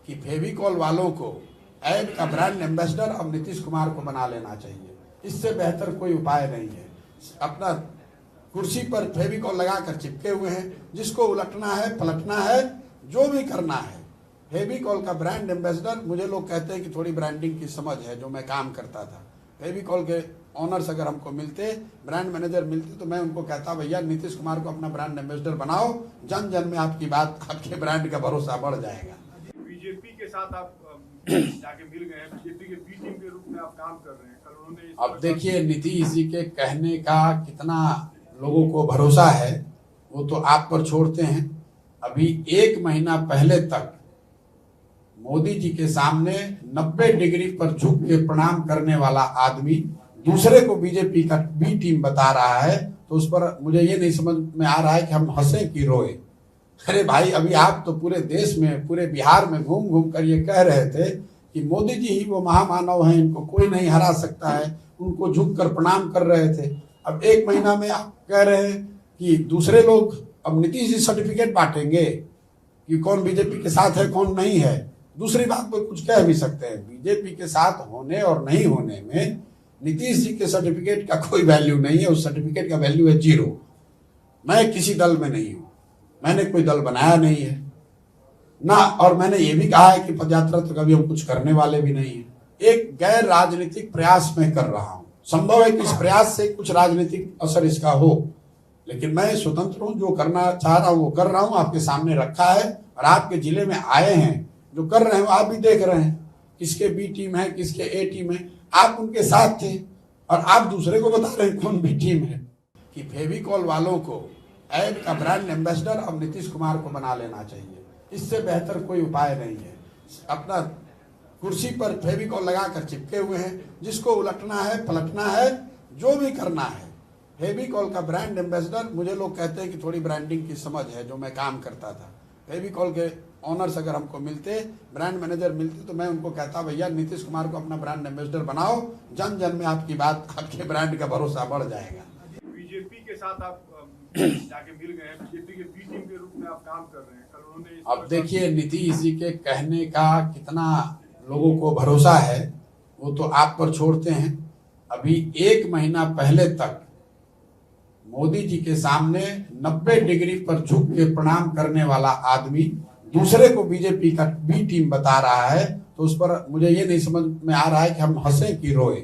कि फेविकॉल वालों को ऐड का ब्रांड एम्बेसडर अब नीतीश कुमार को बना लेना चाहिए। इससे बेहतर कोई उपाय नहीं है। अपना कुर्सी पर फेविकॉल लगाकर चिपके हुए हैं, जिसको उलटना है, पलटना है, जो भी करना है। फेविकॉल का ब्रांड एम्बेसडर, मुझे लोग कहते हैं कि थोड़ी ब्रांडिंग की समझ है, जो मैं काम करता था। फेविकॉल के ऑनर्स अगर हमको मिलते, ब्रांड मैनेजर मिलते, तो मैं उनको कहता, भैया नीतीश कुमार को अपना ब्रांड एम्बेसडर बनाओ, जन जन में आपकी बात, आपके ब्रांड का भरोसा बढ़ जाएगा। बीजेपी के साथ आप जाके मिल गए हैं, बीजेपी के बी टीम के रूप में आप काम कर रहे हैं। कल उन्होंने अब देखिए, नीतीश जी के कहने का कितना लोगों को भरोसा है, वो तो आप पर छोड़ते हैं। अभी 1 महीना पहले तक मोदी जी के सामने 90 डिग्री पर झुक के प्रणाम करने वाला आदमी दूसरे को बीजेपी का बी टीम बता रहा है, तो उस पर मुझे ये नहीं समझ में आ रहा है कि हम हंसे कि रोए। अरे भाई, अभी आप तो पूरे देश में, पूरे बिहार में घूम घूम कर ये कह रहे थे कि मोदी जी ही वो महामानव हैं, इनको कोई नहीं हरा सकता है, उनको झुक कर प्रणाम कर रहे थे। अब 1 महीना में आप कह रहे हैं कि दूसरे लोग अब नीतीश जी सर्टिफिकेट बांटेंगे कि कौन बीजेपी के साथ है, कौन नहीं है। दूसरी बात तो कुछ कह भी सकते हैं, बीजेपी के साथ होने और नहीं होने में नीतीश जी के सर्टिफिकेट का कोई वैल्यू नहीं है। उस सर्टिफिकेट का वैल्यू है 0। मैं किसी दल में नहीं हूं, मैंने कोई दल बनाया नहीं है ना, और मैंने ये भी कहा है कि पदयात्रा तो कभी हम कुछ करने वाले भी नहीं है। एक गैर राजनीतिक प्रयास में कर रहा हूं। संभव है कि इस प्रयास से कुछ राजनीतिक असर इसका हो, लेकिन मैं स्वतंत्र हूं, जो करना चाह रहा हूं वो कर रहा हूं। आपके सामने रखा है, और आपके जिले में आए हैं, जो कर रहे हैं आप भी देख रहे हैं, किसके बी टीम है, किसके ए टीम है। आप उनके साथ थे और आप दूसरे को बता रहे हैं कौन बी टीम है। कि फेविकॉल वालों को ऐड का ब्रांड एम्बेसडर अब नीतीश कुमार को बना लेना चाहिए। इससे बेहतर कोई उपाय नहीं है। अपना कुर्सी पर फेविकॉल लगाकर चिपके हुए हैं, जिसको उलटना है, पलटना है, जो भी करना है। फेविकॉल का ब्रांड एम्बेसडर, मुझे लोग कहते हैं कि थोड़ी ब्रांडिंग की समझ है, जो मैं काम करता था। फेविकॉल के ऑनर्स अगर हमको मिलते, ब्रांड मैनेजर मिलते, तो मैं उनको कहता, भैया नीतीश कुमार को अपना ब्रांड एम्बेसडर बनाओ, जन जन में आपकी बात, आपके ब्रांड का भरोसा बढ़ जाएगा। बीजेपी के साथ आप जाके मिल गए हैं, बीजेपी के बी टीम के रूप में आप काम कर रहे हैं। कल उन्होंने अब देखिए, नीतीश जी के कहने का कितना लोगों को भरोसा है, वो तो आप पर छोड़ते हैं। अभी 1 महीना पहले तक मोदी जी के सामने 90 डिग्री पर झुक के प्रणाम करने वाला आदमी दूसरे को बीजेपी का बी टीम बता रहा है, तो उस पर मुझे ये नहीं समझ में आ रहा है कि हम हंसे कि रोए।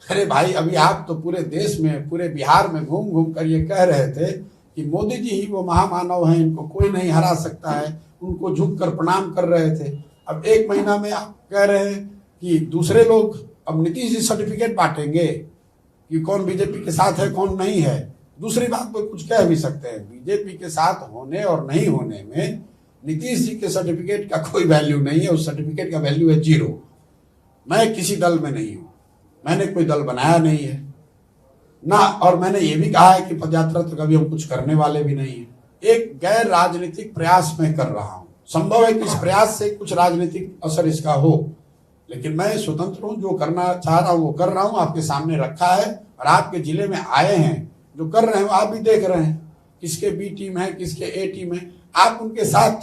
अरे भाई, अभी आप तो पूरे देश में, पूरे बिहार में घूम घूम कर ये कह रहे थे कि मोदी जी ही वो महामानव हैं, इनको कोई नहीं हरा सकता है, उनको झुक कर प्रणाम कर रहे थे। अब 1 महीना में आप कह रहे हैं कि दूसरे लोग अब नीतीश जी सर्टिफिकेट बांटेंगे कि कौन बीजेपी के साथ है, कौन नहीं है। दूसरी बात तो कुछ कह भी सकते हैं, बीजेपी के साथ होने और नहीं होने में नीतीश जी के सर्टिफिकेट का कोई वैल्यू नहीं है। उस सर्टिफिकेट का वैल्यू है 0। मैं किसी दल में नहीं हूं, मैंने कोई दल बनाया नहीं है ना, और मैंने ये भी कहा है कि पदयात्रा तो कभी हम कुछ करने वाले भी नहीं है। एक गैर राजनीतिक प्रयास में कर रहा हूं। संभव है कि इस प्रयास से कुछ राजनीतिक असर इसका हो, लेकिन मैं स्वतंत्र हूं, जो करना चाह रहा हूं वो कर रहा हूं। आपके सामने रखा है, और आपके जिले में आए हैं, जो कर रहे हैं आप भी देख रहे हैं, किसके बी टीम है, किसके ए टीम है। आप उनके साथ